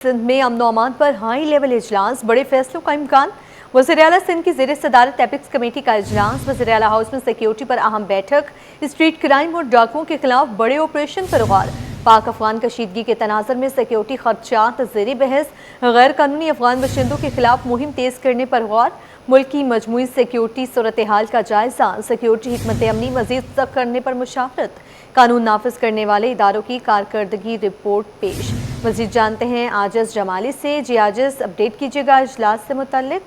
सिंध में अमन अमान पर high level इजलास, बड़े फैसलों का इम्कान। वज़ीर-ए-आला सिंध की ज़ेर सदारत एपिक्स कमेटी का इजलास। वज़ीर-ए-आला हाउस में सिक्योरिटी पर अहम बैठक। स्ट्रीट क्राइम और डाकुओं के खिलाफ बड़े ऑपरेशन पर गौर। पाक अफगान कशीदगी के तनाज़ुर में सिक्योरिटी खर्चात ज़ेर बहस। गैर कानूनी अफगान बशिंदों के खिलाफ मुहिम तेज करने पर गौर। मुल्क की मजमूई सिक्योरिटी सूरत हाल का जायजा। सिक्योरिटी हिकमत अमनी मजीद सख्त करने पर मुशावरत। कानून नाफिज करने वाले इदारों की कारकर्दगी रिपोर्ट पेश। मजीद जानते हैं आजिज़ जमाली से। जी आजिज़, अपडेट कीजिएगा इजलास से मुताल्लिक।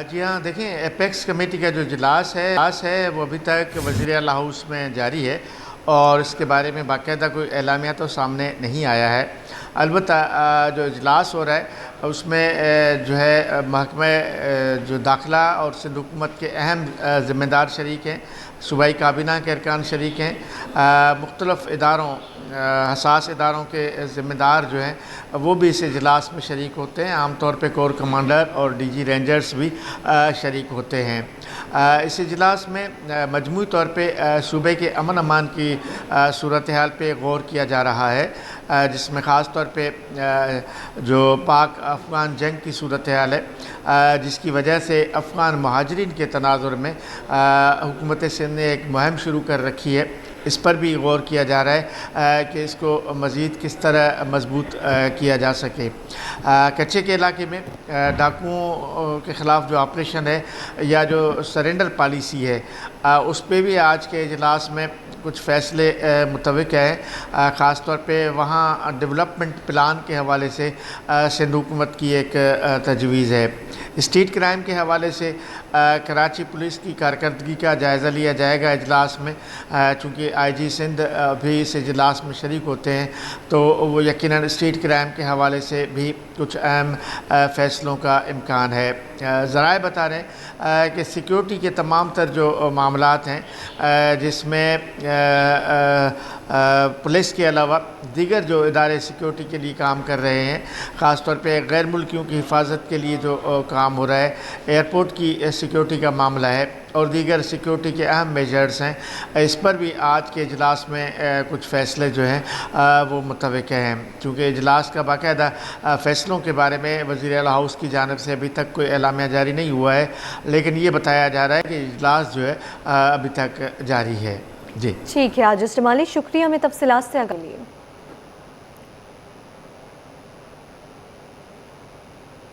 जी हाँ, देखें, एपेक्स कमेटी का जो इजलास है वो अभी तक वज़ीर-ए-आला हाउस में जारी है और इसके बारे में बाकायदा कोई एलामिया तो सामने नहीं आया है। अलबत्ता जो इजलास हो रहा है उसमें जो है महकमा जो दाखिला और सिंध हुकूमत के अहम ज़िम्मेदार शरीक हैं, सूबाई काबीना के अरकान शरीक हैं, मुख्तलिफ़ इदारों हसास इदारों के ज़िम्मेदार जो हैं वो भी इस इजलास में शरीक होते हैं। आम तौर पे कोर कमांडर और डीजी रेंजर्स भी शरीक होते हैं। इस इजलास में मजमूई तौर पे सूबे के अमन अमान की सूरत हाल पे गौर किया जा रहा है, जिसमें ख़ास तौर पे जो पाक अफ़गान जंग की सूरत हाल है, जिसकी वजह से अफ़गान महाजरीन के तनाज़ुर में हुकूमत सिंध ने एक मुहिम शुरू कर रखी है। इस पर भी गौर किया जा रहा है कि इसको मज़ीद किस तरह मजबूत किया जा सके। कच्चे के इलाके में डाकुओं के ख़िलाफ़ जो ऑपरेशन है या जो सरेंडर पॉलिसी है, उस पर भी आज के इजलास में कुछ फ़ैसले मुतविक हैं। ख़ास तौर पे वहाँ डेवलपमेंट प्लान के हवाले से सिंध हुकूमत की एक तजवीज़ है। स्ट्रीट क्राइम के हवाले से कराची पुलिस की कारकर्दगी का जायज़ा लिया जाएगा इजलास में। चूँकि आईजी सिंध भी इस इजलास में शरीक होते हैं तो वो यकीनन स्ट्रीट क्राइम के हवाले से भी कुछ अहम फ़ैसलों का इम्कान है। ज़राए बता रहे हैं कि सिक्योरिटी के तमाम तर जो मामलात हैं, जिसमें पुलिस के अलावा दीगर जो इदारे सिक्योरिटी के लिए काम कर रहे हैं, ख़ास तौर पे गैर मुल्कियों की हिफाजत के लिए जो काम हो रहा है, एयरपोर्ट की सिक्योरिटी का मामला है और दीगर सिक्योरिटी के अहम मेजर्स हैं, इस पर भी आज के इजलास में कुछ फ़ैसले जो हैं वो मुतविक हैं। चूँकि इजलास का बाकायदा फ़ैसलों के बारे में वज़ीर-ए-आला हाउस की जानिब से अभी तक कोई एलामिया जारी नहीं हुआ है, लेकिन ये बताया जा रहा है कि इजलास जो है अभी तक जारी है। जी ठीक है आजिज़ जमाली, शुक्रिया हमें तफसीलात से आगे लिए।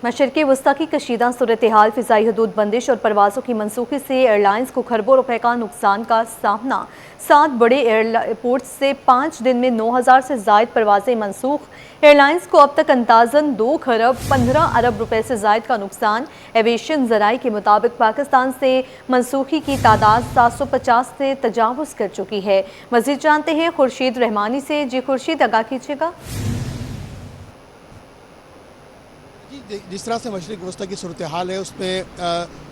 मशरक़ी वस्ता की कशीदा सूरत हाल, फ़िज़ाई हदूद बंदिश और परवाज़ों की मनसूखी से एयरलाइंस को खरबों रुपए का नुकसान का सामना। 7 बड़े एयरपोर्ट से 5 दिन में 9000 से ज़ायद परवाज़ें मनसूख। एयरलाइंस को अब तक अंदाज़न 2 खरब 15 अरब रुपए से ज़ायद का नुकसान। एविएशन ज़राए के मुताबिक पाकिस्तान से मनसूखी की तादाद 750 से तजावुज़ कर चुकी है। मज़ीद जानते हैं खुर्शीद रहमानी से। जी खुर्शीद, आगाह कीजिएगा। जिस तरह से मशरिक़ वस्ता की सूरत हाल है उसमें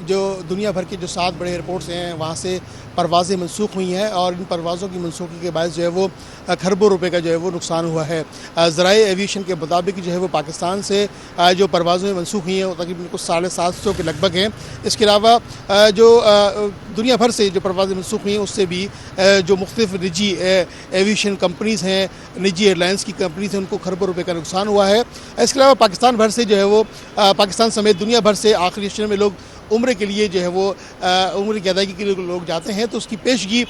जो दुनिया भर के जो 7 बड़े एयरपोर्ट्स हैं वहाँ से परवाज़ें मनसूख हुई हैं और इन परवाज़ों की मनसूखी के बायस जो है वो खरबों रुपए का जो है वो नुकसान हुआ है। ज़राए एविएशन के मुताबिक जो है वो पाकिस्तान से जो परवाज़ें मनसूख हुई हैं वो तकरीबन कुछ 750 के लगभग हैं। इसके अलावा जो दुनिया भर से जो परवाज़ें मनसूख हुई हैं उससे भी जो मुख्तलिफ निजी एविएशन कंपनीज़ हैं, निजी एयरलाइंस की कंपनीज़ हैं, उनको खरबों रुपए का नुकसान हुआ है। इसके अलावा पाकिस्तान भर से जो है वो पाकिस्तान समेत दुनिया भर से आखिरी अशरे में लोग उम्र के लिए जो है वो उम्र की अदायगी के लिए लोग जाते हैं तो उसकी पेशगी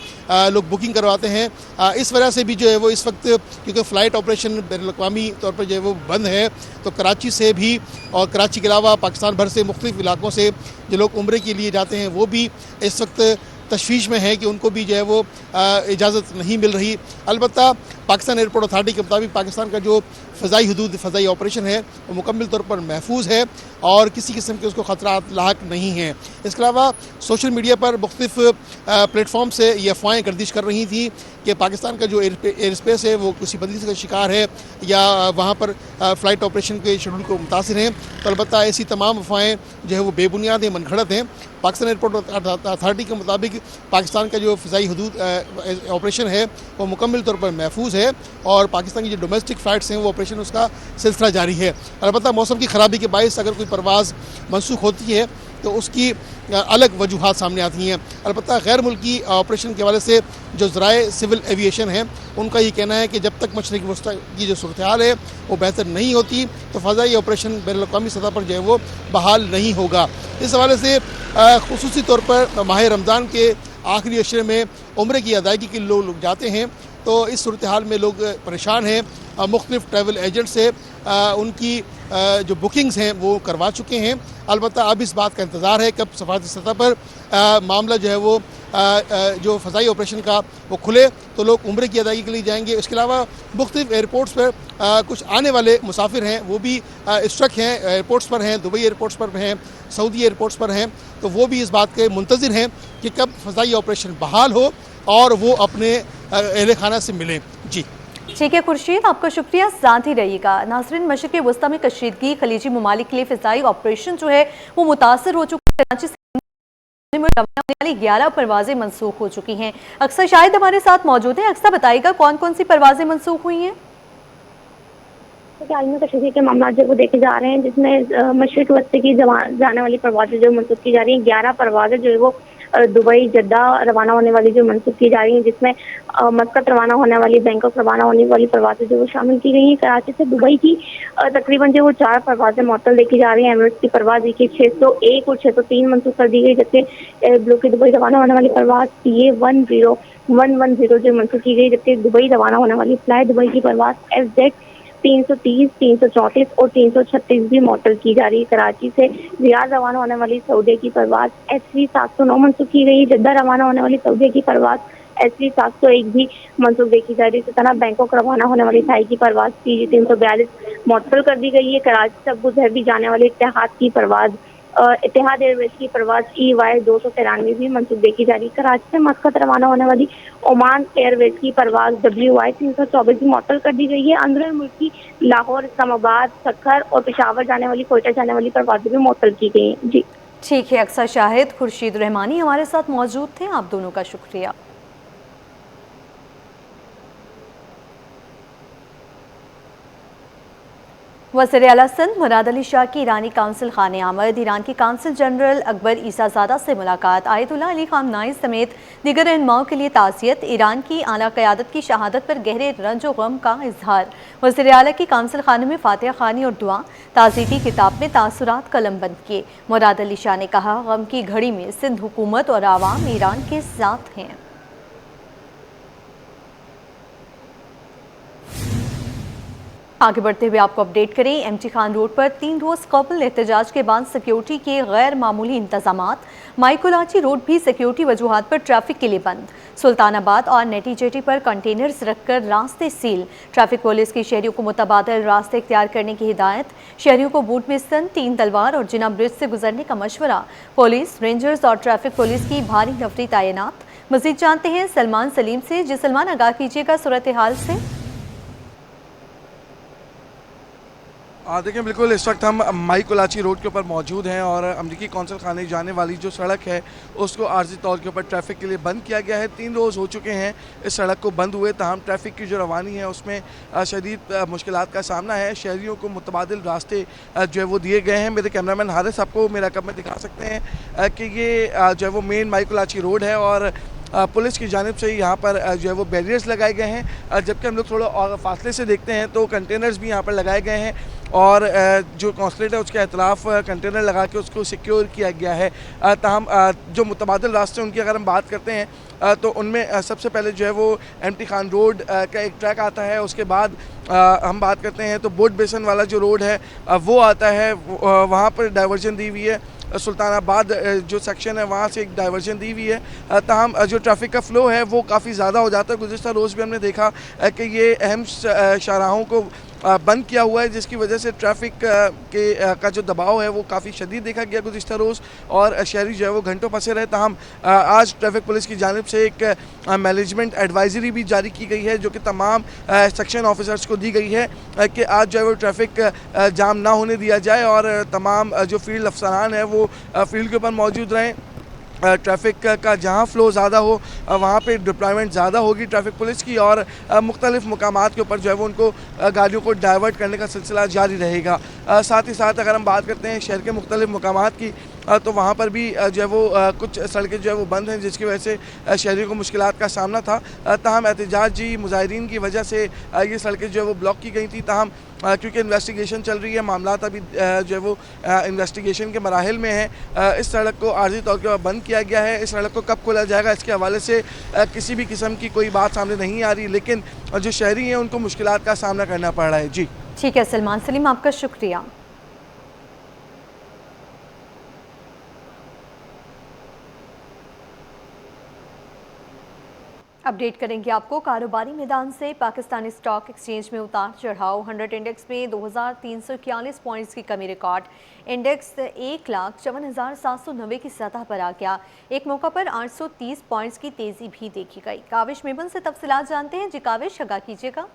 लोग बुकिंग करवाते हैं। इस वजह से भी जो है वो इस वक्त क्योंकि फ़्लाइट ऑपरेशन बैनुल-अक़वामी तौर पर जो है वो बंद है, तो कराची से भी और कराची के अलावा पाकिस्तान भर से मुख्तलिफ़ इलाकों से जो लोग उम्र के लिए जाते हैं वो भी इस वक्त तशवीश में है कि उनको भी जो है वो इजाज़त नहीं मिल रही। अलबत्ता पाकिस्तान एयरपोर्ट अथॉरिटी के मुताबिक पाकिस्तान का जो फ़ज़ाई हदूद फ़ज़ाई ऑपरेशन है वो मुकम्मल तौर पर महफूज है और किसी किस्म के उसको ख़तरात लाहक नहीं हैं। इसके अलावा सोशल मीडिया पर मुख्तलिफ प्लेटफॉर्म से ये अफवाहें गर्दिश कर रही थी कि पाकिस्तान का जो एयर स्पेस है वो किसी बंदिश का शिकार है या वहाँ पर फ़्लाइट ऑपरेशन के शेड्यूल को मुतासिर हैं। तो अलबत्ता ऐसी तमाम अफवाहें जो है वो बेबुनियाद हैं, मनगढ़ंत हैं। पाकिस्तान एयरपोर्ट अथॉरिटी के मुताबिक पाकिस्तान का जो फ़िज़ाई हदूद ऑपरेशन है वो मुकम्मल तौर पर महफूज है और पाकिस्तान की जो डोमेस्टिक फ़्लाइट्स हैं वो ऑपरेशन उसका सिलसिला जारी है। अलबत्ता मौसम की ख़राबी के बायस अगर कोई परवाज़ मनसूख होती है तो उसकी अलग वजूहात सामने आती हैं। अलबत्ता गैर मुल्की ऑपरेशन के हवाले से जो ज़राए सिविल एविएशन हैं उनका ये कहना है कि जब तक मशरिक़ी वस्ती की जो सूरत हाल है वो बेहतर नहीं होती तो फ़ज़ाई ऑपरेशन बैनुल-अक़वामी सतह पर जो है वो बहाल नहीं होगा। इस हवाले से ख़ुसूसी तौर पर माह रमज़ान के आखिरी अशरे में उम्रे की अदायगी के लोग जाते हैं तो इस सूरत हाल में लोग परेशान हैं। मुख्तलिफ ट्रैवल एजेंट से उनकी जो बुकिंग्स हैं वो करवा चुके हैं। अलबत्ता अब इस बात का इंतज़ार है कब सफारती सतह पर मामला जो है वो जो फ़ज़ाई ऑपरेशन का वो खुले तो लोग उम्रे की अदायगी के लिए जाएंगे। इसके अलावा मुख्तलिफ एयरपोर्ट्स पर कुछ आने वाले मुसाफिर हैं वो भी स्ट्रक हैं, एयरपोर्ट्स पर हैं, दुबई एयरपोर्ट्स पर हैं, सऊदी एयरपोर्ट्स पर हैं, तो वो भी इस बात के मुंतज़िर हैं कि कब फ़ज़ाई ऑपरेशन बहाल हो और वो अपने अहले खाना से मिलें। जी ठीक है खुर्शीद, आपका शुक्रिया, साथ ही रहिएगा। नाज़रीन, मशरिक़ वस्ती में कशीदगी खलीजी ममालिक के लिए फ़िज़ाई ऑपरेशन जो है वो मुतासर हो चुका है। कराची से रवाना होने वाली 11 परवाजें मनसूख हो चुकी हैं। अक्सर शायद हमारे साथ मौजूद हैं। अक्सर बताइएगा कौन कौन सी परवाजें मनसूख हुई हैं? आलमी कशीदगी के मामला जो वो देखे जा रहे हैं जिसमें मशरिक़ वस्ती की जाने वाली परवाजें जो मनसूख की जा रही हैं। 11 परवाजें जो है वो दुबई जद्दा रवाना होने वाली जो मनसूख की जा रही हैं, जिसमें मस्कत रवाना होने वाली, बैंकॉक रवाना होने वाली परवाजें जो वो शामिल की गई हैं। कराची से दुबई की तकरीबन जो वो 4 परवाजें मअतल देखी जा रही हैं। एमिरेट्स की परवाज की 601 और 603 मनसूख कर दी गई, जबकि ब्लू की दुबई रवाना होने वाली परवाज CA10110 जो मनसूख की गई, जबकि दुबई रवाना होने वाली फ्लाई दुबई की परवाज FZ 330, 334 और 336 भी मअतल की जा रही है। कराची से रियाद रवाना होने वाली सऊदी की परवाज SV 709 मनसूख की गई। जद्दा रवाना होने वाली सऊदी की परवाज SV 701 भी मनसूख देखी जा रही है। इसी तरह बैंकॉक रवाना होने वाली थाई की परवाज CG 342 मअतल कर दी गई है। कराची से अबू धाबी जाने वाली इत्तेहाद की परवाज इत्तेहाद एयरवेज की परवाज EY 293 भी मनसूख देखी जा रही है। कराची से मस्कत रवाना होने वाली ओमान एयरवेज की परवाज WY 324 भी मअतल कर दी गई है। अंदरूनी मुल्क की लाहौर, इस्लामाबाद, सक्खर और पेशावर जाने वाली, कोयटा जाने वाली परवाजें भी मअतल की गई हैं। जी ठीक है, अक्सर शाहिद, खुर्शीद रहमानी हमारे साथ मौजूद थे। आप दोनों का शुक्रिया। वज़ीर आला सिंध मुराद अली शाह की ईरानी काउंसिल खाने आमद। ईरान की काउंसिल जनरल अकबर ईसाज़ादा से मुलाकात। आयतुल्लाह अली ख़ामनाई समेत दीगर रहनुमाओं के लिए ताज़ियत। ईरान की आला क़यादत की शहादत पर गहरे रंज व गम का इजहार। वज़ीर आला की काउंसिल खाने में फातिहा ख़ानी और दुआ। ताज़ीयती किताब में तासुरात कलमबंद किए। मुराद अली शाह ने कहा, गम की घड़ी में सिंध हुकूमत और आवाम ईरान के साथ हैं। आगे बढ़ते हुए आपको अपडेट करें। MT खान रोड पर 3 रोज़ कबल एहतजाज के बाद सिक्योरिटी के गैर मामूली इंतजामात। माइकोलाची रोड भी सिक्योरिटी वजूहात पर ट्रैफिक के लिए बंद। सुल्तानाबाद और नेटी जेटी पर कंटेनर्स रखकर रास्ते सील। ट्रैफिक पुलिस की शहरियों को मुतबादिल रास्ते इख्तियार करने की हिदायत। शहरियों को बूट बिस्तर, 3 तलवार और जिना ब्रिज से गुजरने का मशवरा। पुलिस, रेंजर्स और ट्रैफिक पुलिस की भारी नफरी तैनात। मजीद जानते हैं सलमान सलीम से। जी सलमान, आगाह कीजिएगा सूरत हाल से। देखिए, बिल्कुल इस वक्त हम माइकोलाची रोड के ऊपर मौजूद हैं और अमरीकी कौंसल खाने जाने वाली जो सड़क है उसको आर्जी तौर के ऊपर ट्रैफिक के लिए बंद किया गया है। 3 रोज़ हो चुके हैं इस सड़क को बंद हुए, ताहम ट्रैफिक की जो रवानी है उसमें शदीद मुश्किलात का सामना है। शहरियों को मुतबादिल रास्ते जो है वो दिए गए हैं। मेरे कैमरामैन हारिस आपको मेरा कब में दिखा सकते हैं कि ये जो है वो मेन माइकोलाची रोड है और पुलिस की जानिब से यहाँ पर जो है वो बैरियर्स लगाए गए हैं। जबकि हम लोग थोड़ा और फासले से देखते हैं तो कंटेनर्स भी यहाँ पर लगाए गए हैं और जो कॉन्सुलेट है उसके अतराफ़ कंटेनर लगा के उसको सिक्योर किया गया है। ताहम जो मुतबादिल रास्ते उनकी अगर हम बात करते हैं तो उनमें सबसे पहले जो है वो MT खान रोड का एक ट्रैक आता है। उसके बाद हम बात करते हैं तो बोट बेसन वाला जो रोड है वो आता है, वहाँ पर डाइवर्जन दी हुई है। सुल्तानाबाद जो सेक्शन है वहाँ से एक डाइवर्जन दी हुई है। ताहम जो ट्रैफिक का फ़्लो है वो काफ़ी ज़्यादा हो जाता है। गुज़िश्ता रोज़ भी हमने देखा कि ये अहम शाहराहों को बंद किया हुआ है, जिसकी वजह से ट्रैफिक का जो दबाव है वो काफ़ी शदीद देखा गया गुज़िश्ता रोज़ और शहरी जो है वो घंटों फंसे रहे। ताहम आज ट्रैफिक पुलिस की जानिब से एक मैनेजमेंट एडवाइजरी भी जारी की गई है जो कि तमाम सेक्शन ऑफिसर्स को दी गई है कि आज जो है वो ट्रैफिक जाम ना होने दिया जाए और तमाम जो फील्ड अफसरान है वो फील्ड के ऊपर मौजूद रहें। ट्रैफिक का जहाँ फ़्लो ज़्यादा हो वहाँ पे डिप्लॉयमेंट ज़्यादा होगी ट्रैफिक पुलिस की और मुख्तलिफ़ मकामात के ऊपर जो है वो उनको गाड़ियों को डाइवर्ट करने का सिलसिला जारी रहेगा। साथ ही साथ अगर हम बात करते हैं शहर के मुख्तलिफ़ मकामात की तो वहाँ पर भी जो है वो कुछ सड़कें जो है वो बंद हैं, जिसकी वजह से शहरियों को मुश्किलात का सामना था। ताहम एहतजाजी मुजाहिरीन की वजह से ये सड़कें जो है वो ब्लॉक की गई थी। ताहम क्योंकि इन्वेस्टिगेशन चल रही है, मामला अभी जो है वो इन्वेस्टिगेशन के मराहिल में है, इस सड़क को आर्जी तौर पर बंद किया गया है। इस सड़क को कब खोला जाएगा इसके हवाले से किसी भी किस्म की कोई बात सामने नहीं आ रही, लेकिन जो शहरी हैं उनको मुश्किलात का सामना करना पड़ रहा है। जी ठीक है सलमान सलीम, आपका शुक्रिया। अपडेट करेंगे आपको कारोबारी मैदान से। पाकिस्तानी स्टॉक एक्सचेंज में उतार चढ़ाव। 100 इंडेक्स में 2341 पॉइंट्स की कमी रिकॉर्ड। इंडेक्स 1,54,790 की सतह पर आ गया। एक मौका पर 830 पॉइंट्स की तेजी भी देखी गई। काविश मेमन से तफसीलात जानते हैं। जी काविश, आगाह कीजिएगा।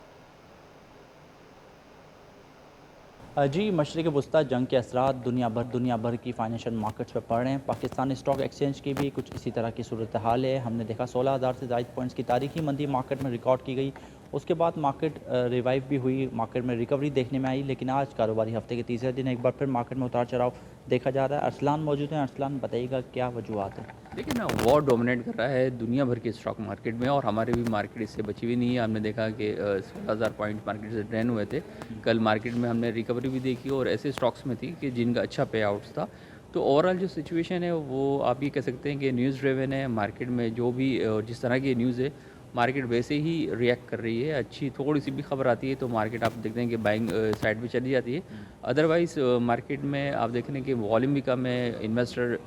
जी, मशरिक़ वस्ता जंग के असरात दुनिया भर की फाइनेंशियल मार्केट्स पर पड़ रहे हैं। पाकिस्तानी स्टॉक एक्सचेंज की भी कुछ इसी तरह की सूरत हाल है। हमने देखा 16,000 से ज़ायद पॉइंट्स की तारीखी मंदी मार्केट में रिकॉर्ड की गई। उसके बाद मार्केट रिवाइव भी हुई, मार्केट में रिकवरी देखने में आई। लेकिन आज कारोबारी हफ्ते के तीसरे दिन एक बार फिर मार्केट में उतार चढ़ाव देखा जा रहा है। अरसलान मौजूद हैं। अरसलान, बताइएगा क्या वजूहत है? देखिए ना, वॉर डोमिनेट कर रहा है दुनिया भर के स्टॉक मार्केट में, और हमारे भी मार्केट इससे बची हुई नहीं है। हमने देखा कि 16,000 पॉइंट मार्केट से ड्रेन हुए थे। कल मार्केट में हमने रिकवरी भी देखी और ऐसे स्टॉक्स में थी कि जिनका अच्छा पे आउट्स था। तो ओवरऑल जो सिचुएशन है वो आप ये कह सकते हैं कि न्यूज़ ड्रिवन है। मार्केट में जो भी जिस तरह की न्यूज़ है, मार्केट वैसे ही रिएक्ट कर रही है। अच्छी थोड़ी सी भी खबर आती है तो मार्केट आप देखते हैं कि बाइंग साइड पे चली जाती है। अदरवाइज़ मार्केट में आप देख रहे हैं कि वॉल्यूम भी कम है। इन्वेस्टर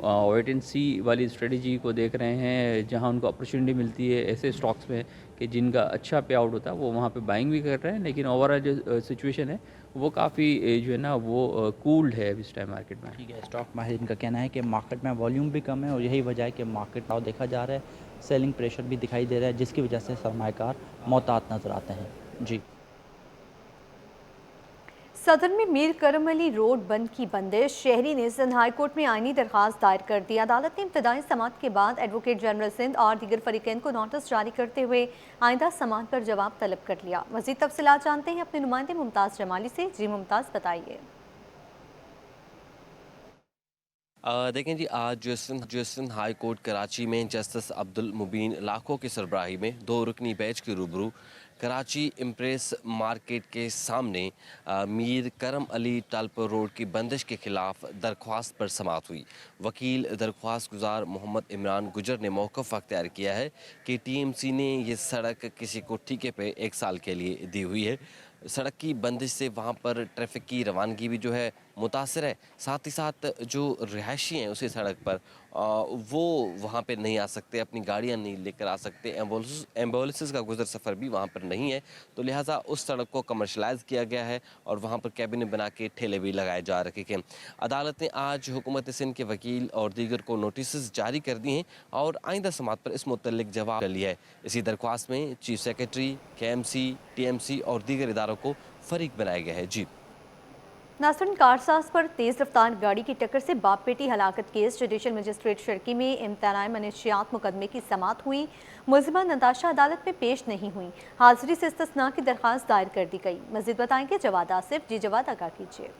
वेट एंड सी वाली स्ट्रेटजी को देख रहे हैं, जहां उनको अपॉर्चुनिटी मिलती है ऐसे स्टॉक्स में कि जिनका अच्छा पे आउट होता है, वो वहां पे बाइंग भी कर रहे हैं। लेकिन ओवरऑल जो सिचुएशन है वो काफ़ी जो है ना वो कूल्ड है इस टाइम मार्केट में। ठीक है, स्टॉक माहिरीन का कहना है कि मार्केट में वॉल्यूम भी कम है और यही वजह है कि मार्केट भाव देखा जा रहा है, सेलिंग प्रेशर भी दिखाई दे रहा है, जिसकी वजह से सरमाएकार मोहतात नज़र आते हैं। जी, सदर में मीर करम अली रोड बंद की बंदिश। शहरी ने सिंध हाई कोर्ट में आईनी दरखास्त दायर कर दी। अदालत ने इब्तदाई समाअत के बाद एडवोकेट जनरल सिंध और दीगर फरीकैन को नोटिस जारी करते हुए आइंदा समाअत पर जवाब तलब कर लिया। मज़ीद तफसीलात जानते हैं अपने नुमाइंदे मुमताज़ जमाली से। जी मुमताज़, बताइए। देखें जी, आज सिंध हाई कोर्ट कराची में जस्टिस अब्दुल मुबीन लाखों की सरबराही में 2 रुकनी बेंच के रूबरू कराची इम्प्रेस मार्केट के सामने मीर करम अली टालपुर रोड की बंदिश के खिलाफ दरख्वास्त पर समाअत हुई। वकील दरख्वास्त गुजार मोहम्मद इमरान गुजर ने मौक़िफ़ अख्तियार किया है कि TMC ने ये सड़क किसी को ठेके पे 1 साल के लिए दी हुई है। सड़क की बंदिश से वहाँ पर ट्रैफिक की रवानगी भी जो है मुतासर है। साथ ही साथ जो रिहायशी हैं उसी सड़क पर वो वहाँ पे नहीं आ सकते, अपनी गाड़ियाँ नहीं लेकर आ सकते। एम्बुलेंसेस का गुजर सफ़र भी वहाँ पर नहीं है। तो लिहाजा उस सड़क को कमर्शलाइज़ किया गया है और वहाँ पर कैबिनेट बना के ठेले भी लगाए जा रखे हैं। अदालत ने आज हुकूमत सिंध के वकील और दीगर को नोटिस जारी कर दिए हैं और आइंदा समाअत पर इस मुतल्लिक जवाब लिया है। इसी दरख्वास्त में चीफ सेक्रेटरी, KMC, TMC और दीगर इदारों को फरीक बनाया गया है। जी नासरन कारसाज पर तेज रफ्तार गाड़ी की टक्कर से बाप बेटी हलाकत केस जुडिशल मजिस्ट्रेट शर्की में इम्तनाए मनशियात मुकदमे की समाअत हुई। मुलजिमा नताशा अदालत में पेश नहीं हुई। हाजिरी से इस्तिस्ना की दरख्वास्त दायर कर दी गई। मज़ीद बताएंगे जवाद आसिफ। जी जवाद, आगाह कीजिए।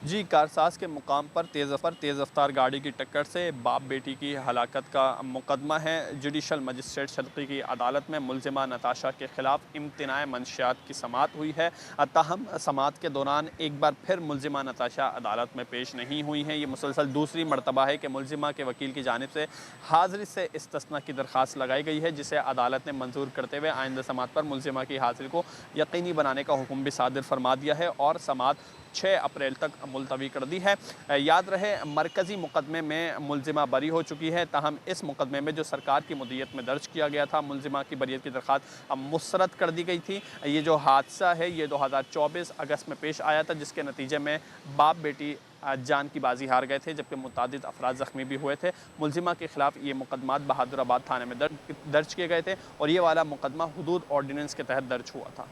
जी, कारसाज के मुकाम पर तेज़ रफ्तार गाड़ी की टक्कर से बाप बेटी की हलाकत का मुकदमा है। जुडिशल मजिस्ट्रेट शर्की की अदालत में मुलजिमा नताशा के खिलाफ इम्तनाए मंशियात की समाअत हुई है। ताहम समाअत के दौरान एक बार फिर मुलजिमा नताशा अदालत में पेश नहीं हुई हैं। ये मुसलसल दूसरी मरतबा है कि मुलजिमा के वकील की जानिब से हाज़िरी से इस्तिस्ना की दरख्वास्त लगाई गई है, जिसे अदालत ने मंजूर करते हुए आइंदा समाअत पर मुलजिमा की हाज़िरी को यकीनी बनाने का हुक्म भी सादिर फरमा दिया है और समाअत 6 अप्रैल तक मुलतवी कर दी है। याद रहे, मरकज़ी मुकदमे में मुलजिमा बरी हो चुकी है। ताहम इस मुकदमे में जो सरकार की मुद्दत में दर्ज किया गया था, मुलजिमा की बरियत की दरख्वास्त मुस्तरद कर दी गई थी। ये जो हादसा है ये 2024 अगस्त में पेश आया था, जिसके नतीजे में बाप बेटी जान की बाजी हार गए थे, जबकि मुतादिद अफराद ज़ख्मी भी हुए थे। मुलजिमा के खिलाफ ये मुकदमात बहादुराबाद थाने में दर्ज किए गए थे और ये वाला मुकदमा हुदूद ऑर्डिनेंस के तहत दर्ज हुआ था।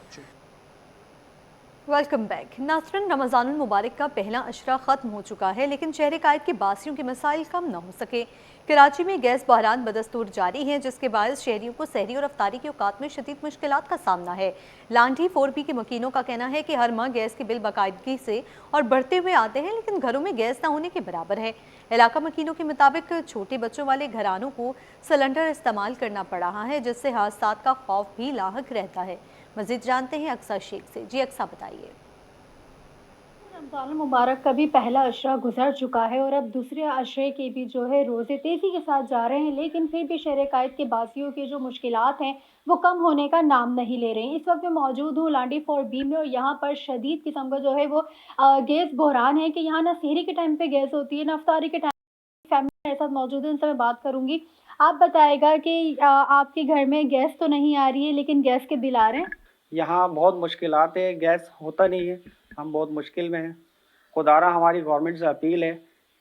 Welcome back. नाज़रीन, रमज़ानुल मुबारक का पहला अशरा ख़त्म हो चुका है, लेकिन शहर कायद के बासियों के मसाइल कम न हो सके। कराची में गैस बहरान बदस्तूर जारी है, जिसके बायस शहरियों को सहरी और अफ्तारी के औकात में शदीद मुश्किलात का सामना है। लांढी 4B के मकीनों का कहना है कि हर माह गैस के बिल बाकायदगी से और बढ़ते हुए आते हैं, लेकिन घरों में गैस न होने के बराबर है। इलाका मकीनों के मुताबिक छोटे बच्चों वाले घरानों को सिलेंडर इस्तेमाल करना पड़ रहा है, जिससे हादसात का खौफ भी लाहक रहता है। मज़ीद जानते हैं अक्सा शेख से। जी अक्सा, बताइए। रमज़ान मुबारक का भी पहला अशरा गुजर चुका है और अब दूसरे अशरे के भी जो है रोज़े तेज़ी के साथ जा रहे हैं, लेकिन फिर भी शहर कायद के बासियों की जो मुश्किलात हैं वो कम होने का नाम नहीं ले रहे हैं। इस वक्त मैं मौजूद हूँ लांडी 4B में और यहाँ पर शदीद किस्म का जो है वो गैस बहरान है कि यहाँ ना सहरी के टाइम पे गैस होती है, ना अफ्तारी के टाइम। फैमिली मेरे साथ मौजूद है, उनसे मैं बात करूँगी। आप बताएगा कि आपके घर में गैस तो नहीं आ रही है, लेकिन गैस के बिल आ रहे हैं? यहाँ बहुत मुश्किलात है, गैस होता नहीं है, हम बहुत मुश्किल में हैं। खुदारा हमारी गवर्नमेंट से अपील है,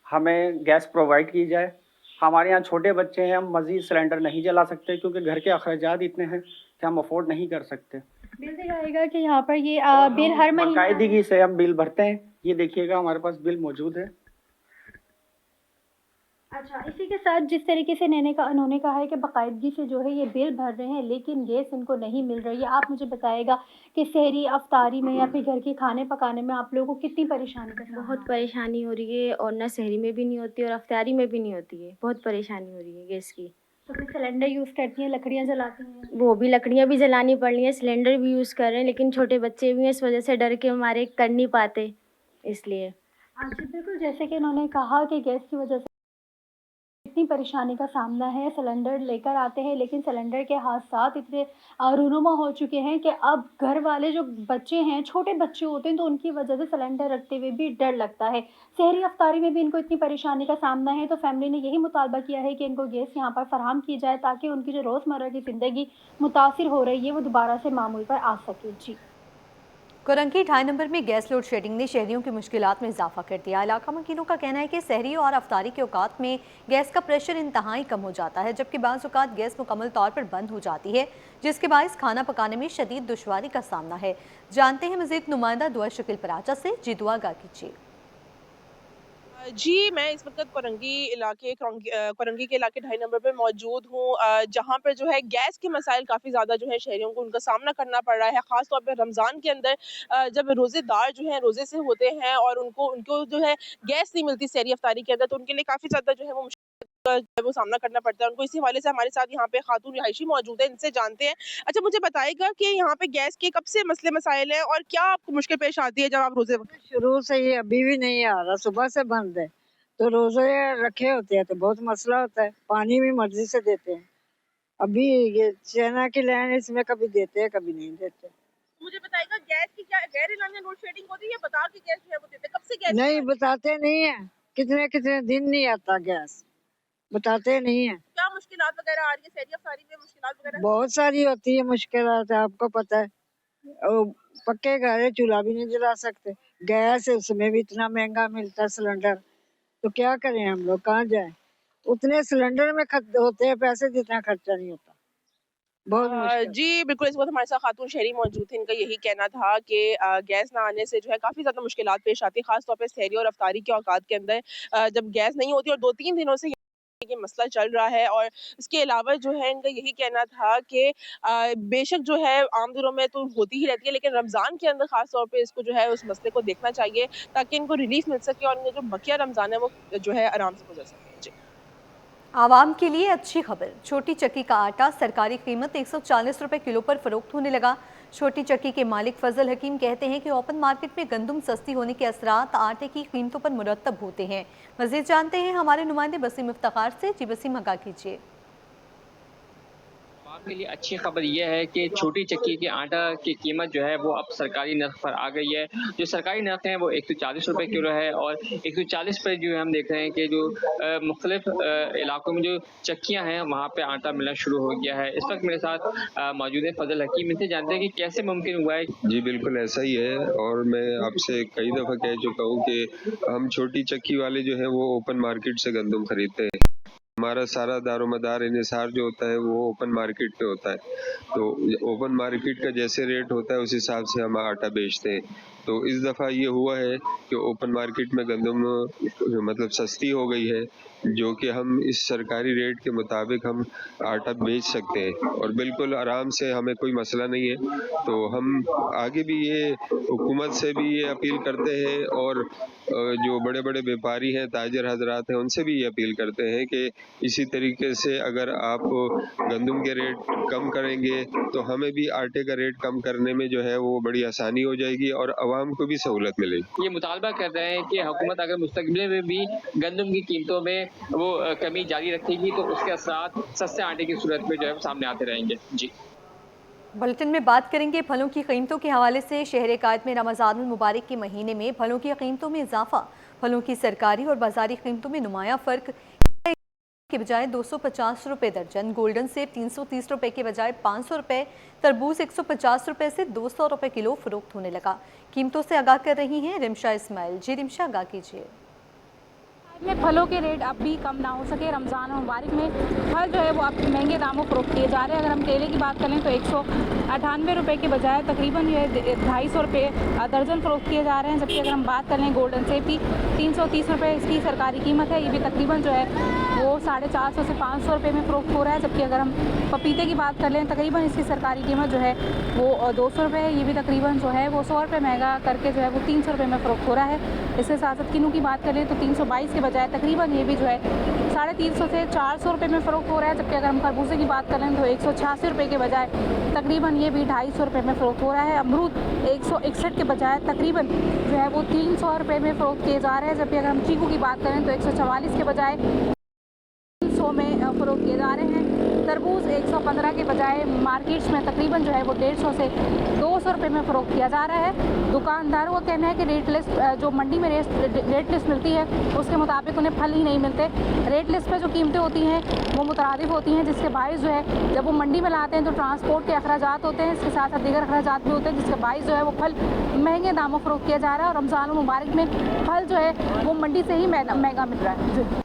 हमें गैस प्रोवाइड की जाए। हमारे यहाँ छोटे बच्चे हैं, हम मज़ीद सिलेंडर नहीं जला सकते क्योंकि घर के अखराजात इतने हैं कि हम अफोर्ड नहीं कर सकते। बिल दिखाएगा कि यहाँ पर ये बिल हर महीने बाकायदगी से हम बिल भरते हैं। ये देखिएगा, हमारे पास बिल मौजूद है। अच्छा, इसी के साथ जिस तरीके से उन्होंने कहा है कि बाकायदगी से जो है ये बिल भर रहे हैं, लेकिन गैस इनको नहीं मिल रही है। आप मुझे बताएगा कि सहरी अफ्तारी में या फिर घर के खाने पकाने में आप लोगों को कितनी परेशानी का सामना? बहुत परेशानी हो रही है और ना सहरी में भी नहीं होती और अफ्तारी में भी नहीं होती है। बहुत परेशानी हो रही है गैस की। तो फिर सिलेंडर यूज़ करती हैं, लकड़ियाँ जलाती हैं? वो भी लकड़ियाँ भी जलानी पड़ रही हैं, सिलेंडर भी यूज़ कर रहे हैं, लेकिन छोटे बच्चे भी हैं, इस वजह से डर के हमारे कर नहीं पाते, इसलिए। अच्छा, बिल्कुल जैसे कि उन्होंने कहा कि गैस की वजह से इतनी परेशानी का सामना है। सिलेंडर लेकर आते हैं, लेकिन सिलेंडर के हादसात इतने रूनुमा हो चुके हैं कि अब घर वाले जो बच्चे हैं, छोटे बच्चे होते हैं, तो उनकी वजह से सिलेंडर रखते हुए भी डर लगता है। सहरी अफ्तारी में भी इनको इतनी परेशानी का सामना है, तो फैमिली ने यही मुतालबा किया है कि इनको गैस यहाँ पर फराहम की जाए ताकि उनकी जो रोज़मर्रा की ज़िंदगी मुतासिर हो रही है वो दोबारा से मामूल पर आ सके। जी। कोरंकी 2.5 नंबर में गैस लोड शेडिंग ने शहरियों की मुश्किलात में इजाफा कर दिया। इलाका मकीनों का कहना है कि सहरी और अफ्तारी के औकात में गैस का प्रेशर इंतहाई कम हो जाता है, जबकि बाज़ औकात गैस मुकम्मल तौर पर बंद हो जाती है, जिसके बायस खाना पकाने में शदीद दुश्वारी का सामना है। जानते हैं मज़ीद नुमाइंदा दुआ शकील पराचा से। जी दुआ गा कीजिए। जी, मैं इस वक़्त कोरंगी के इलाके 2.5 नंबर पे मौजूद हूँ, जहाँ पर जो है गैस के मसाइल काफ़ी ज़्यादा जो है शहरियों को उनका सामना करना पड़ रहा है। ख़ास तौर पे रमज़ान के अंदर जब रोज़ेदार जो हैं रोज़े से होते हैं और उनको जो है गैस नहीं मिलती सहरी अफ्तारी के अंदर, तो उनके लिए काफ़ी ज़्यादा जो है वो मुश्किल का जो है वो सामना करना पड़ता है उनको। इसी हवाले से हमारे साथ यहाँ पे खातून रिहायशी मौजूद है, इनसे जानते हैं। अच्छा, मुझे बताइएगा कि यहाँ पे गैस के कब से मसले मसाइल हैं और क्या आपको मुश्किल पेश आती है जब आप रोज़े? शुरू से ही अभी भी नहीं आ रहा, सुबह से बंद है, तो रोजे रखे होते हैं तो बहुत मसला होता है। पानी भी मर्जी से देते हैं। अभी ये चाइना की लाइन इसमें कभी देते हैं कभी नहीं देते। मुझे बताइएगा गैस की क्या गैर एलानिया लोड शेडिंग होती है या बता के गैस जो है वो देते हैं? कब से गैस नहीं बताते नहीं है, कितने कितने दिन नहीं आता गैस, बताते नहीं है। क्या मुश्किलात वगैरह आ रही है सहरी अफ्तारी में? मुश्किलात वगैरह बहुत सारी होती है मुश्किलात, आपको पता है। और पक्के घर है, चूल्हा भी नहीं जला सकते। गैस है, उसमें भी इतना महंगा मिलता है सिलेंडर, तो क्या करें हम लोग, कहाँ जाएं? उतने सिलेंडर में होते हैं पैसे जितना खर्चा नहीं होता। बहुत मुश्किल। जी बिल्कुल, इस वक्त हमारे साथ खातून शहरी मौजूद थे, इनका यही कहना था कि गैस ना आने से जो है काफ़ी ज़्यादा मुश्किलात पेश आती है, ख़ास तौर पे सहरी और अफ्तारी के औकात के अंदर जब गैस नहीं होती। और 2-3 दिनों से ये मसला चल रहा है। और इसके अलावा जो है इनका यही कहना था कि बेशक जो है आम दिनों में तो होती ही रहती है, लेकिन रमज़ान के अंदर ख़ास तौर पे इसको जो है उस मसले को देखना चाहिए ताकि इनको रिलीफ मिल सके और इनका जो बकिया रमज़ान है वो जो है आराम से गुजर सके। जी। आवाम के लिए अच्छी खबर, छोटी चक्की का आटा सरकारी कीमत 140 रुपए किलो पर फरोख्त होने लगा। छोटी चक्की के मालिक फजल हकीम कहते हैं कि ओपन मार्केट में गंदम सस्ती होने के असरात आटे की कीमतों पर मुरतब होते हैं। मज़ीद जानते हैं हमारे नुमाइंदे बसीम इफ्तिखार से। जी बसीम, आगाह कीजिए। आपके लिए अच्छी खबर यह है कि छोटी चक्की के आटा की कीमत जो है वो अब सरकारी नर्ख पर आ गई है। जो सरकारी नर्ख है वो 140 रुपये किलो है और 140 पर जो है हम देख रहे हैं कि जो मुख्तलिफ इलाकों में जो चक्कियाँ हैं वहाँ पे आटा मिलना शुरू हो गया है। इस वक्त मेरे साथ मौजूद है फजल हकीम, इनसे जानते हैं कि कैसे मुमकिन हुआ है। जी बिल्कुल ऐसा ही है, और मैं आपसे कई दफ़ा कह चुका हूँ कि हम छोटी चक्की वाले जो है वो ओपन मार्केट से गंदम खरीदते हैं। हमारा सारा दारोमदार इन्हिसार जो होता है वो ओपन मार्केट पे होता है, तो ओपन मार्केट का जैसे रेट होता है उस हिसाब से हम आटा बेचते हैं। तो इस दफ़ा ये हुआ है कि ओपन मार्केट में गंदम मतलब सस्ती हो गई है, जो कि हम इस सरकारी रेट के मुताबिक हम आटा बेच सकते हैं और बिल्कुल आराम से, हमें कोई मसला नहीं है। तो हम आगे भी ये हुकूमत से भी ये अपील करते हैं और जो बड़े बड़े व्यापारी हैं, ताजर हजरात हैं, उनसे भी ये अपील करते हैं कि इसी तरीके से अगर आप गंदम के रेट कम करेंगे तो हमें भी आटे का रेट कम करने में जो है वो बड़ी आसानी हो जाएगी और आवाम को भी सहूलत मिलेगी। ये मुतालबा कर रहे हैं कि हुकूमत अगर मुस्तकबिल में भी गंदम की कीमतों में वो कमी जारी रखेगी तो उसके असरात सस्ते आटे की सूरत में जो है सामने आते रहेंगे। जी, बुलेटिन में बात करेंगे फलों की कीमतों के हवाले से। शहर कायद में रमज़ान मुबारक के महीने में फलों की कीमतों में इजाफा, फलों की सरकारी और बाजारी कीमतों में नुमाया फ़र्क के बजाय 250 रुपये दर्जन, गोल्डन सेब 330 रुपये के बजाय 500 रुपये, तरबूज 150 रुपये से 200 रुपये किलो फरोख्त होने लगा। कीमतों से आगाह कर रही हैं रिमशा इस्माइल। जी रिमशा, आगाह कीजिए। में फलों के रेट अब भी कम ना हो सके। रमज़ान मुबारक में फल जो है वो अब महंगे दामों फरोख्त किए जा रहे हैं। अगर हम केले की बात करें तो 198 रुपये के बजाय तकरीबन जो है 250 रुपये दर्जन फरोख्त किए जा रहे हैं। जबकि अगर हम बात करें गोल्डन सेब की 330 रुपये इसकी सरकारी कीमत है, ये भी तकरीबन जो है वो 450 से 500 रुपये में फ़रोख्त हो रहा है। जबकि अगर हम पपीते की बात कर लें तकरीबन इसकी सरकारी कीमत जो है वो 200 रुपये है, ये भी तकरीबन जो है वो 100 रुपये महंगा करके जो है वो 300 रुपये में फ़रोख्त हो रहा है। इसके साथ साथ किन्नू की बात करें तो 322 के बजाय तकरीबन ये भी जो है 350 से 400 रुपये में फ़रोख्त हो रहा है। जबकि अगर हम खरबूजे की बात करें तो 186 रुपये के बजाय तकरीबन ये भी 250 रुपये में फ़रोख्त हो रहा है। अमरूद 161 के बजाय तकरीबन जो है वो 300 रुपये में फ़रोख्त किए जा रहे हैं। जबकि अगर हम चीकू की बात करें तो 144 के बजाय 300 में फ़रोख्त किए जा रहे हैं। तरबूज 115 के बजाय मार्केट्स में तकरीबन जो है वो 150 से 200 रुपये में फ़रोख्त किया जा रहा है। दुकानदारों का कहना है कि रेट लिस्ट जो मंडी में रेट लिस्ट मिलती है उसके मुताबिक उन्हें फल ही नहीं मिलते। रेट लिस्ट पे जो कीमतें होती हैं वो मुतरादिफ होती हैं, जिसके बायस जो है जब वो मंडी में लाते हैं तो ट्रांसपोर्ट के अखराजात होते हैं, इसके साथ साथ दीगर अखराजात भी होते हैं, जिसके बायस जो है वो फल महंगे दामों फ़रोख्त किया जा रहा है। और रमज़ान मुबारक में फल जो है वो मंडी से ही महंगा मिल रहा है।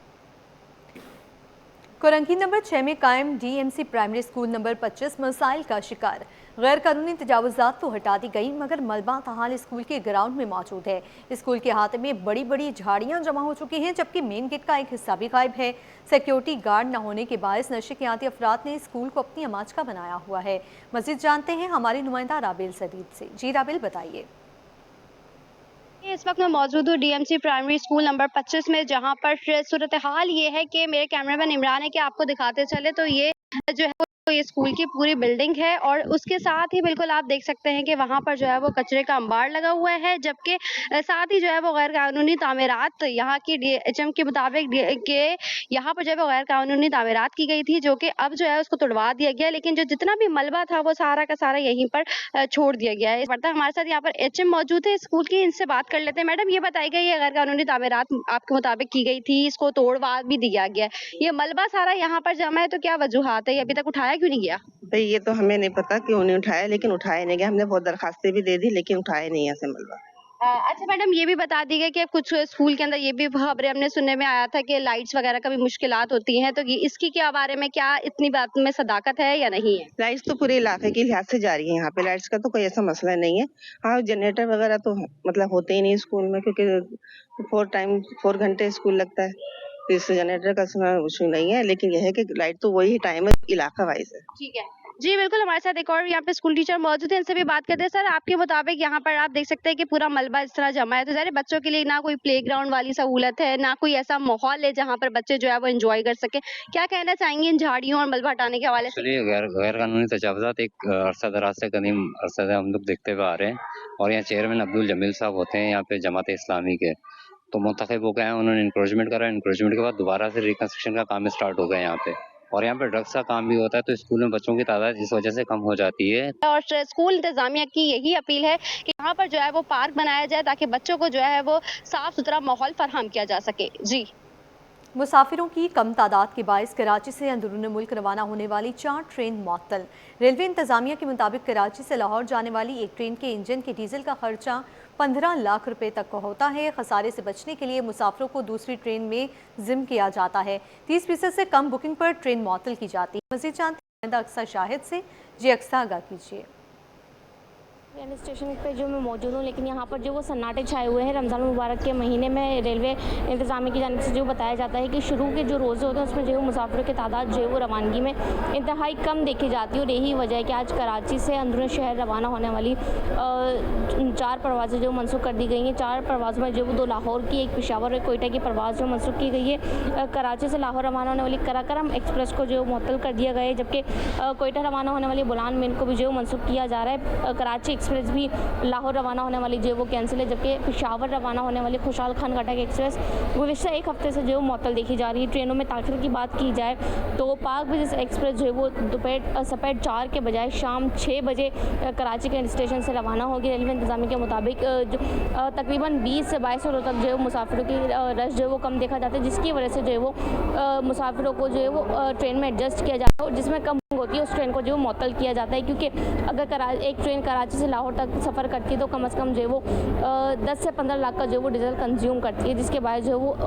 कोरंगी नंबर 6 में कायम डीएमसी प्राइमरी स्कूल नंबर 25 मसाइल का शिकार। गैर कानूनी तजावुज़ात तो हटा दी गई मगर मलबा तहाल स्कूल के ग्राउंड में मौजूद है। स्कूल के हाथ में बड़ी बड़ी झाड़ियां जमा हो चुकी हैं, जबकि मेन गेट का एक हिस्सा भी गायब है। सिक्योरिटी गार्ड न होने के बायस नशे-ए-आती अफराद ने स्कूल को अपनी अमाज का बनाया हुआ है। मज़ीद जानते हैं हमारी नुमाइंदा राबिल सदीद से। जी राबिल, बताइए। इस वक्त मैं मौजूद हूँ डीएमसी प्राइमरी स्कूल नंबर 25 में, जहाँ पर सूरत हाल ये है कि मेरे कैमरामैन इमरान है कि आपको दिखाते चले तो ये जो है तो ये स्कूल की पूरी बिल्डिंग है और उसके साथ ही बिल्कुल आप देख सकते हैं कि वहाँ पर जो है वो कचरे का अंबार लगा हुआ है। जबकि साथ ही जो है वो गैर कानूनी तामीरात यहाँ की DHM के मुताबिक के यहाँ पर जो है वो गैर कानूनी तामीरात की गई थी, जो कि अब जो है उसको तुड़वा दिया गया, लेकिन जो जितना भी मलबा था वो सारा का सारा यहीं पर छोड़ दिया गया है। हमारे साथ यहाँ पर HM मौजूद है स्कूल की, इनसे बात कर लेते हैं। मैडम, ये बताइएगा ये गैर कानूनी तामीरात आपके मुताबिक की गई थी, इसको तोड़वा भी दिया गया है, ये मलबा सारा यहाँ पर जमा है, तो क्या वजूहात है, ये अभी तक उठाया क्यों नहीं गया? भाई ये तो हमें नहीं पता क्यों नहीं उठाया, लेकिन उठाया नहीं गया। हमने बहुत दरखास्तें भी दे दी लेकिन उठाया नहीं है मलबा। अच्छा मैडम, ये भी बता दीजिए कि कुछ स्कूल के अंदर ये भी खबरें हमने सुनने में आया था कि लाइट्स वगैरह का भी मुश्किलात होती हैं, तो ये इसकी क्या बारे में, क्या इतनी बात में सदाकत है या नहीं है? लाइट्स तो पूरे इलाके के लिहाज से जारी है, यहाँ पे लाइट्स का तो कोई ऐसा मसला नहीं है। हाँ, जनरेटर वगैरह तो मतलब होते ही नहीं स्कूल में, क्योंकि 4 घंटे स्कूल लगता है, तो इस जनरेटर का इशू नहीं है। लेकिन यह है कि लाइट तो वही टाइम है, इलाका वाइज है। ठीक है जी, बिल्कुल। हमारे साथ एक और यहाँ पे स्कूल टीचर मौजूद है, इनसे भी बात करते हैं। सर, आपके मुताबिक यहाँ पर आप देख सकते हैं कि पूरा मलबा इस तरह जमा है, तो ज़ाहिर बच्चों के लिए ना कोई प्लेग्राउंड वाली सहूलत है, ना कोई ऐसा माहौल है जहाँ पर बच्चे जो है वो एंजॉय कर सके। क्या कहना चाहेंगे इन झाड़ियों और मलबा हटाने के हवाले से? गैर कानूनी तजावुज़ात एक अरसा दराज से कदीम अरसा से हम लोग देखते हुए आ रहे हैं, और यहाँ चेयरमैन अब्दुल जमील साहब होते हैं यहाँ पे जमात इस्लामी के, तो मुंतखब हो गए हैं, उन्होंने इंक्रोचमेंट करा। इंक्रोचमेंट के बाद दोबारा से रिकंस्ट्रक्शन का काम स्टार्ट हो गया यहाँ पे, और यहाँ पे ड्रग्स का काम भी होता है, तो स्कूल में बच्चों की तादाद इस वजह से कम हो जाती है। और स्कूल इंतजामिया की यही अपील है कि यहाँ पर जो है वो पार्क बनाया जाए ताकि बच्चों को जो है वो साफ सुथरा माहौल फराहम किया जा सके। जी मुसाफिरों की कम तादाद के बायस कराची से अंदरूनी मुल्क रवाना होने वाली 4 ट्रेन मुअत्तल। रेलवे इंतजामिया के मुताबिक कराची से लाहौर जाने वाली एक ट्रेन के इंजन के डीजल का खर्चा 15 लाख रुपए तक का होता है। खसारे से बचने के लिए मुसाफिरों को दूसरी ट्रेन में जिम किया जाता है। 30% से कम बुकिंग पर ट्रेन मुअत्तल की जाती है। मज़ीद जानते हैं अक्सा शाहिद से। जी अक्सा, आगाह कीजिए। रेलवे स्टेशन पे जो मैं मौजूद हूँ, लेकिन यहाँ पर जो वो सन्नाटे छाए हुए हैं। रमज़ान मुबारक के महीने में रेलवे इंतज़ामिया की जानिब से जो बताया जाता है कि शुरू के जो रोज़े होते हैं उसमें जो है मुसाफिरों की तादाद जो है वो रवानगी में इंतहाई कम देखी जाती है। और यही वजह है कि आज कराची से अंदरूनी शहर रवाना होने वाली 4 परवाज़ें जो मनसूख कर दी गई हैं। 4 परवाज़ों में जो वो 2 लाहौर की, एक पेशावर और कोयटा की परवाज़ जो मनसूख की गई है। कराची से लाहौर रवाना होने वाली कराकरम एक्सप्रेस को जो मुअत्तल कर दिया गया है, जबकि कोयटा रवाना होने वाली बुलान मेन को भी जो मनसूख किया जा रहा है। कराची एक्सप्रेस भी लाहौर रवाना होने वाली जो वो कैंसिल है, जबकि पेशावर रवाना होने वाली खुशहाल खान घाटा की एक्सप्रेस गुज़िश्ता एक हफ्ते से जो मुअत्तल देखी जा रही है। ट्रेनों में ताख़ीर की बात की जाए तो पाक विजिट एक्सप्रेस जो है वो दोपहर सपहर 4 के बजाय शाम 6 बजे कराची के स्टेशन से रवाना होगी। रेलवे इंतजामिया के मुताबिक तकरीबन 20 से 22 रोज़ तक जो है मुसाफिरों की रश जो है वो कम देखा जाता है, जिसकी वजह से जो है वो मुसाफिरों को जो है वो ट्रेन में एडजस्ट किया जाता है और जिसमें कम होती है उस ट्रेन को जो मुअत्तल किया जाता है। क्योंकि अगर एक ट्रेन कराची से लाहौर तक सफ़र करती है तो कम से कम जो है वो 10 से 15 लाख का जो है वो डीजल कंज्यूम करती है, जिसके बाद जो है वो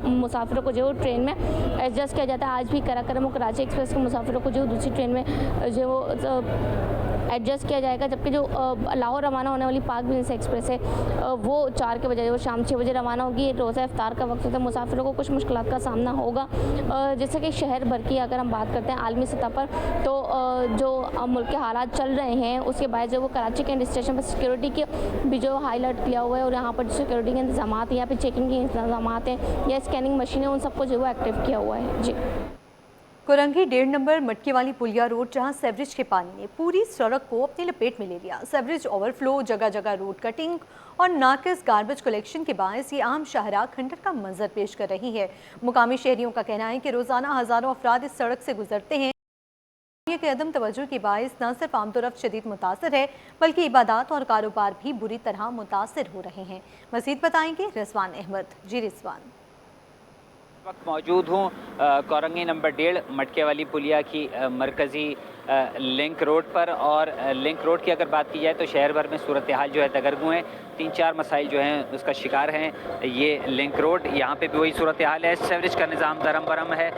मुसाफिरों को जो है ट्रेन में एडजस्ट किया जाता है। आज भी कराकरम और कराची एक्सप्रेस के मुसाफिरों को जो दूसरी ट्रेन में जो है वो एडजस्ट किया जाएगा, जबकि जो लाहौर रवाना होने वाली पाक बिजनेस एक्सप्रेस है वो 4 के बजाय वो शाम 6 बजे रवाना होगी। रोज़ा इफ्तार का वक्त होता है, मुसाफिरों को कुछ मुश्किलात का सामना होगा। जैसे कि शहर भर की अगर हम बात करते हैं आलमी सतह पर, तो जो मुल्क के हालात चल रहे हैं उसके बाद जो वो कराची के स्टेशन पर सिक्योरिटी के भी जो हाईलाइट किया हुआ है और यहाँ पर सिक्योरिटी के इंतजाम हैं, यहाँ पर चेकिंग के इंतजाम हैं या स्कैनिंग मशीन है, उन सबको जो वो एक्टिव किया हुआ है। जी कोरंगी 1.5 नंबर मटके वाली पुलिया रोड, जहां सेवरेज के पानी ने पूरी सड़क को अपनी लपेट में ले लिया। सेवरेज ओवरफ्लो, जगह जगह रोड कटिंग और नाकिस गार्बेज कलेक्शन के बायस ये आम शाहराह खंडर का मंजर पेश कर रही है। मुकामी शहरियों का कहना है कि रोजाना हजारों अफराद इस सड़क से गुजरते हैं। के अदम तवज्जो के बायस न सिर्फ आमदोरफ्त शदीद मुतासर है, बल्कि इबादत और कारोबार भी बुरी तरह मुतासर हो रहे हैं। मज़ीद बताएंगे रिजवान अहमद। जी रिजवान, वक्त मौजूद हूँ कोरंगी नंबर 1.5 मटके वाली पुलिया की मरकज़ी लिंक रोड पर। और लिंक रोड की अगर बात की जाए तो शहर भर में सूरत हाल जो है दगरगू है। 3-4 मसाइल जो हैं उसका शिकार हैं ये लिंक रोड। यहाँ पे भी वही सूरत हाल है। सेवरेज का निज़ाम दरम बरम है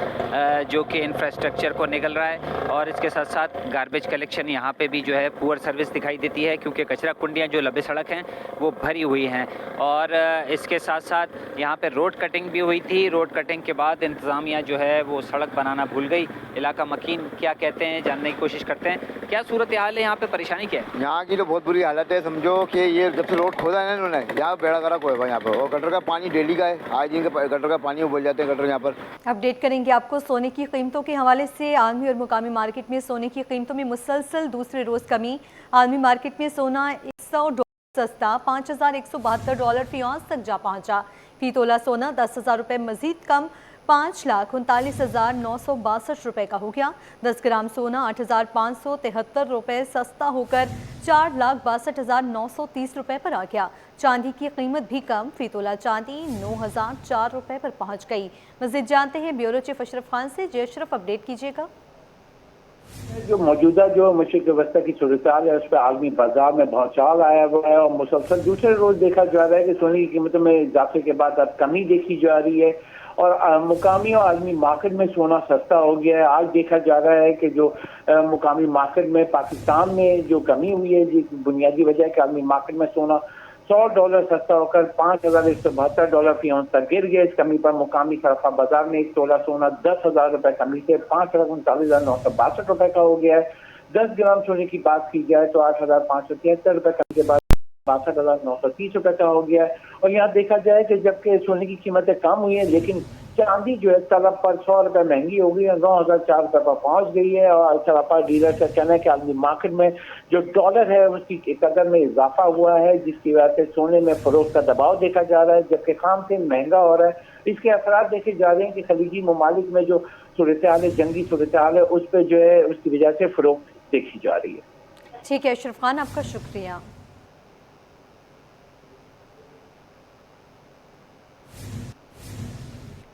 जो कि इंफ्रास्ट्रक्चर को निगल रहा है, और इसके साथ साथ गार्बेज कलेक्शन यहाँ पे भी जो है पुअर सर्विस दिखाई देती है, क्योंकि कचरा कुंडियाँ जो लबे सड़क हैं वो भरी हुई हैं। और इसके साथ साथ यहाँ पे रोड कटिंग भी हुई थी। रोड कटिंग के बाद इंतज़ामिया जो है वो सड़क बनाना भूल गई। इलाका मकीन क्या कहते हैं जानने की कोशिश करते हैं। क्या सूरत हाल है यहाँ पे, परेशानी क्या है? यहाँ की तो बहुत बुरी हालत है। समझो कि ये जब से रोड खोदा है ना इन्होंने, यहाँ बेड़ा गर्क हुआ है यहाँ पर। और गटर का पानी डेली का है, आज दिन का गटर का पानी उबल जाते हैं गटर यहाँ पर। अपडेट करेंगे आपको सोने की कीमतों के हवाले से। आलमी और मुकामी मार्केट में सोने की कीमतों में मुसलसल दूसरे रोज कमी। आलमी मार्केट में सोना $100 सस्ता $5,172 फी औंस तक जा पहुँचा। फी तोला सोना 10,000 रुपये मजीद कम $5,39,962 रुपये का हो गया। 10 ग्राम सोना $8,573 रुपये सस्ता होकर $4,62,930 रुपये पर आ गया। चांदी की कीमत भी कम, फी तोला चांदी 9,004 रुपये पर पहुंच गई। मज़ीद जानते हैं ब्यूरो चीफ अशरफ खान से। जी अशरफ, अपडेट कीजिएगा। जो मौजूदा जो मशरक़ व्यवस्था की सूरत है उस पर आलमी बाजार में भौचाल आया हुआ है और मुसलसल दूसरे रोज देखा जा रहा है कि सोने की कीमतों में इजाफे के बाद अब कमी देखी जा रही है और मुकामी और आलमी मार्केट में सोना सस्ता हो गया है। आज देखा जा रहा है कि जो मुकामी मार्केट में पाकिस्तान में जो कमी हुई है, जी बुनियादी वजह है कि आलमी मार्केट में सोना $100 सस्ता होकर $5,172 फी औंस तक गिर गया। इस कमी पर मुकामी सरफा बाजार में एक तोला सोना 10,000 रुपए कमी से $5,39,962 रुपए का हो गया है। 10 ग्राम सोने की बात की जाए तो $8,573 रुपए कमी के बाद $62,930 रुपए का हो गया है। और यहाँ देखा जाए कि जबकि सोने की कीमतें कम हुई है, लेकिन चांदी जो है तलब पर $100 रुपए महंगी हो गई है, 9,004 रुपए पर पहुंच गई है। और सराफा डीलर का कहना है कि आलमी मार्केट में जो डॉलर है उसकी कदर में इजाफा हुआ है, जिसकी वजह से सोने में फरोख्त का दबाव देखा जा रहा है, जबकि खाम तेल महंगा हो रहा है। इसके असरात देखे जा रहे हैं कि खलीजी ममालिक में जो सूरत हाल है, जंगी सूरत हाल है, उस पर जो है उसकी वजह से फरोख्त देखी जा रही है। ठीक है अशरफ खान, आपका शुक्रिया।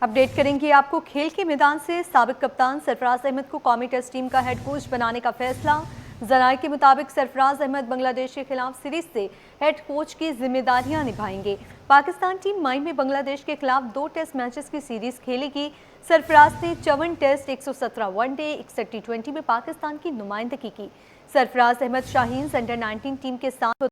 अपडेट करेंगे आपको खेल के मैदान से। साबिक कप्तान सरफराज अहमद को कौमी टेस्ट टीम का हेड कोच बनाने का फैसला। जराये के मुताबिक सरफराज अहमद बांग्लादेश के खिलाफ सीरीज से हेड कोच की जिम्मेदारियां निभाएंगे। पाकिस्तान टीम मई में बांग्लादेश के खिलाफ 2 टेस्ट मैचेस की सीरीज खेलेगी। सरफराज ने 54 टेस्ट, 117 वनडे, 61 टी20 में पाकिस्तान की नुमाइंदगी की। सरफराज अहमद शाहीन अंडर 19 टीम के साथ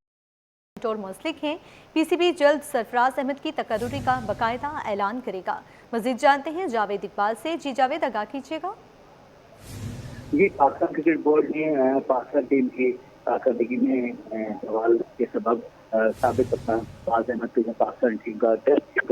और मुंसलिक हैं। पीसीबी जल्द सरफराज अहमद की तकर्रुरी का बाकायदा ऐलान करेगा। मजीद जानते हैं जावेद इकबाल से। जी जावेद, आगाह कीजिएगा। जी, पाकिस्तान क्रिकेट बोर्ड ने पाकिस्तान टीम की कारकर्दगी में सवाल के सबब साबिक कप्तान सरफराज अहमद को पाकिस्तान टीम का टेस्ट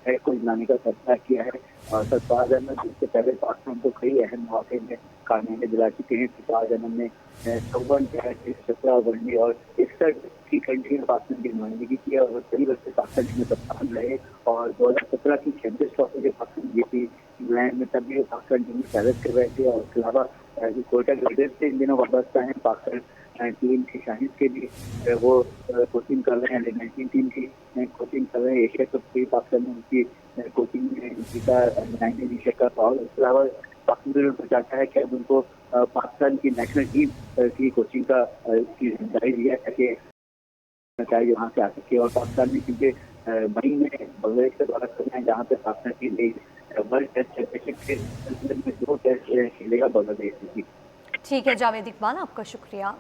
हेड कोच बनाने का फैसला किया है। और सरफराज अहमद इससे पहले पाकिस्तान को कई अहम मौके में कामयाबी दिला चुके हैं। सरफराज अहमद ने 54 टेस्ट, 17 वनडे और 61 टी20 में पाकिस्तान की नुमाइंदगी की और कई वर्ष से पाकिस्तान टीम में कप्तान रहे। और 2017 की चैंपियंस ट्रॉफी जब पाकिस्तान जीती इंग्लैंड में, तब भी पाकिस्तान टीम में फहरिस्त कर रहे थे। और उसके अलावा कोयटा ग्रेडर्स से इन दिनों वाबस्ता है पाकिस्तान टीम की शाहिद के लिए। वो कोचिंग कर रहे हैं, अंडर 19 टीम की कोचिंग कर रहे हैं। एशिया कप की पाकिस्तान में उनकी कोचिंग में जीता 19 एशिया कप। और उसके अलावा पाकिस्तान को चाहता है कि अब उनको पाकिस्तान की नेशनल टीम की कोचिंग का की जिम्मेदारी दिया ताकि चाहिए वहाँ से आ सके। और पाकिस्तान में क्योंकि मई में बांग्लादेश का दौरा करना है, जहाँ पे पाकिस्तान की वर्ल्ड टेस्ट चैंपियनशिप के सिलसिले में 2 टेस्ट खेलेगा बांग्लादेश की। ठीक है जावेद इकबाल, आपका शुक्रिया।